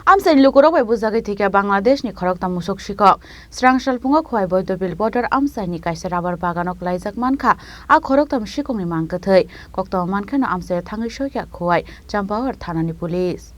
Amchaini Lukurok bai Bujagwi Thowikha Bangladesh ni Khoroktham Musuk Sikok Srangsal Phungo Khowai Bidhyabil border Amchaini Kaisa rabar Bagano Kwlaijak Mankha Khoroktham Sikokni Mangkwthowi Koktwma Mankheno Amchaio thangwi Khowai Champahour Thanani police.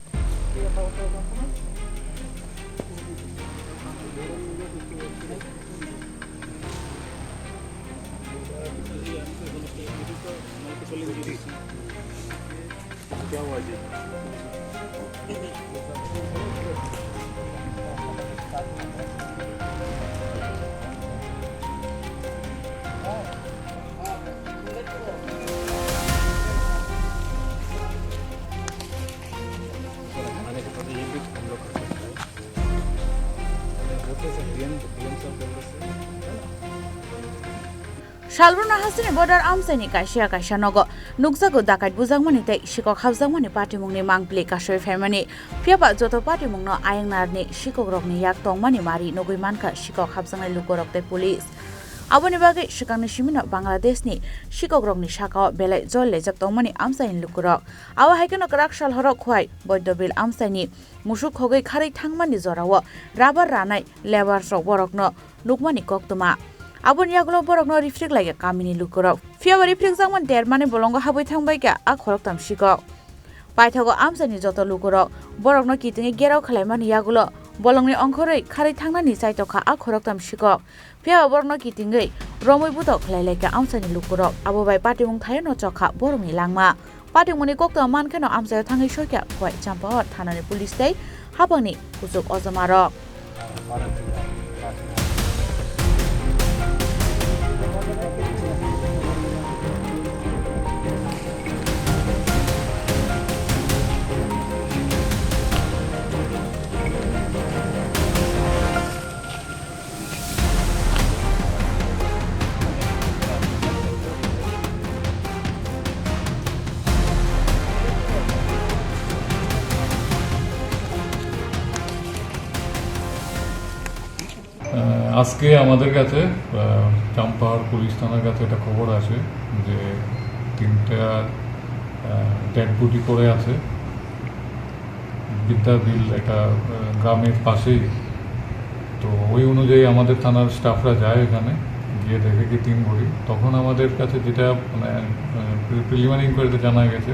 Shalbruna hasini border Amchaini Kaisa nogo nukjago dakat bujangmani tei Sikok habjangmani patimungni mangpli kasoi famani phiaba joto patimungno ayangnarni Sikokrokni yak tongmani mari nogui Mankha Sikok habjangnai Lukurok bai police. Aboni bagai Sikokni simino Bangladeshni Sikokrokni sakao belai Kwlaijak tongmani Amchaini Lukurok awa haikeno Srangsal horok Khowai Bidhyabil Amchaini Musuk Sikok kharei thangmani jorao rabar ranai labor rok borokno nukmani Koktwma. Abon yagulo borokno reflect lage kamini Lukurok phiaba reflect jangman dermani Bolongo haboi thangbaika Khoroktham Sikok paithago Amchaini joto Lukurok borokno kitingi gerau khalaimani yagulo bolongni ongkhorei kharei thangnani chaitokha Khoroktham Sikok phiaba borokno kitingi romoi buto khlailaika Amchaini Lukurok abo bai patimung thayono chokha borongni langma patimungni Koktwma Mankheno Amchaio thangwi Khowai Champahour Thanani police tei habangni kusuk ojamaro. আজকে আমাদের কাছে চাম্পাহার police থানার কাছে একটা খবর আসে যে তিনটা ডেড বডি পড়ে আছে বিদ্যাবিল একটা গ্রামের পাশেই। তো ওই অনুযায়ী আমাদের থানার স্টাফরা যায় এখানে গিয়ে দেখে কি 3 বডি। তখন আমাদের কাছে যেটা মানে প্রিলিমিনারি ইনকোয়ারিতে জানা গেছে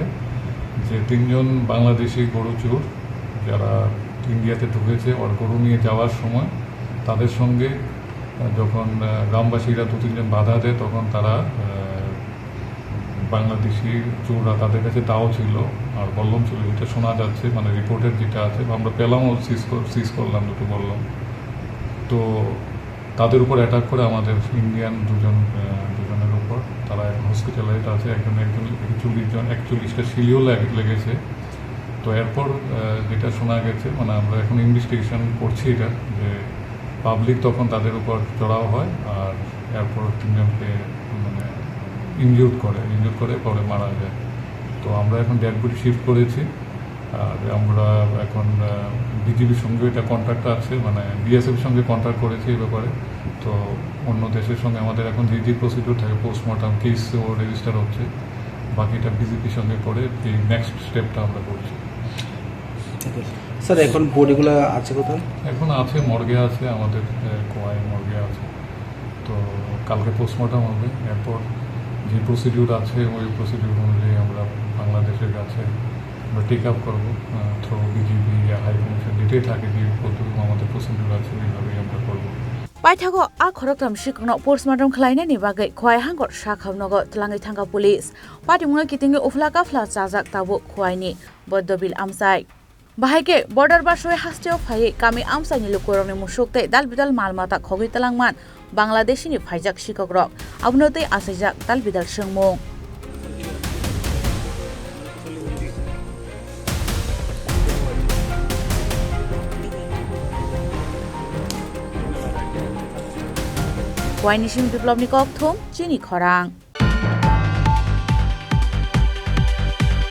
যে 3 জন বাংলাদেশি গরু চোর যারা ইন্ডিয়াতে ঢুকেছে ওর গরু নিয়ে যাওয়ার সময় তাদের সঙ্গে যখন গ্রামবাসীরা 2-3 জন বাধা দেয় তখন তারা বাংলাদেশি চোররা তাদের কাছে দাও ছিল আর বল্লম ছিল, যেটা শোনা যাচ্ছে মানে রিপোর্টের যেটা আছে আমরা পেলামও সিজ করলাম দুটো বললাম। তো তাদের উপর অ্যাটাক করে আমাদের ইন্ডিয়ান দুজনের উপর তারা এখন হসপিটালাইজড আছে। একজন 41টা শিলিও লেগেছে। তো এরপর যেটা শোনা গেছে মানে আমরা এখন ইনভেস্টিগেশন করছি এটা যে পাবলিক তখন তাদের উপর চড়াও হয় আর এরপর 3 জনকে মানে ইনজিউর করে পরে মারা যায়। তো আমরা এখন ডেড বডি শিফট করেছি আর আমরা এখন বিজিবির সঙ্গে এটা কন্ট্যাক্ট আছে মানে বিএসএফের সঙ্গে কন্ট্যাক্ট করেছি এই ব্যাপারে। তো অন্য দেশের সঙ্গে আমাদের এখন যে প্রসিডিউর থাকে পোস্টমর্টম কেসও রেজিস্টার হচ্ছে, বাকিটা বিজেপির সঙ্গে করে এই নেক্সট স্টেপটা আমরা করছি। স্যার এখন বডিগুলো আছে কোথায়? এখন আছে মর্গে আছে, আমাদের কোয়াই মর্গে আছে। তো কালকে পোস্টমর্টম হবে, এরপর যে প্রসিডিউর আছে ওই প্রসিডিউর অনুযায়ী আমরা বাংলাদেশের কাছে আমরা টেক আপ করবো থ্রু বিজিবি হাই কমিশন যেটাই থাকে যে পদ্ধতি আমাদের প্রসিডিউর আছে এইভাবেই আমরা করবো। Paithago Khoroktham Sikokno postmortem khlainani bagai Khowai hangor sakhamnogo tlangai thangka police patimunga kitingi uflaka fla chajak tabu Khowai Bidhyabil Amchai bahaike border basoi hasteo phai kami Amchaini Lukurokni musuk tei dalbidal malmata khogui talangman Bangladeshini phaijak Sikokrok abnotei asaijak dalbidal sengmung Khowai Biplobni Koktwma Chini Khorang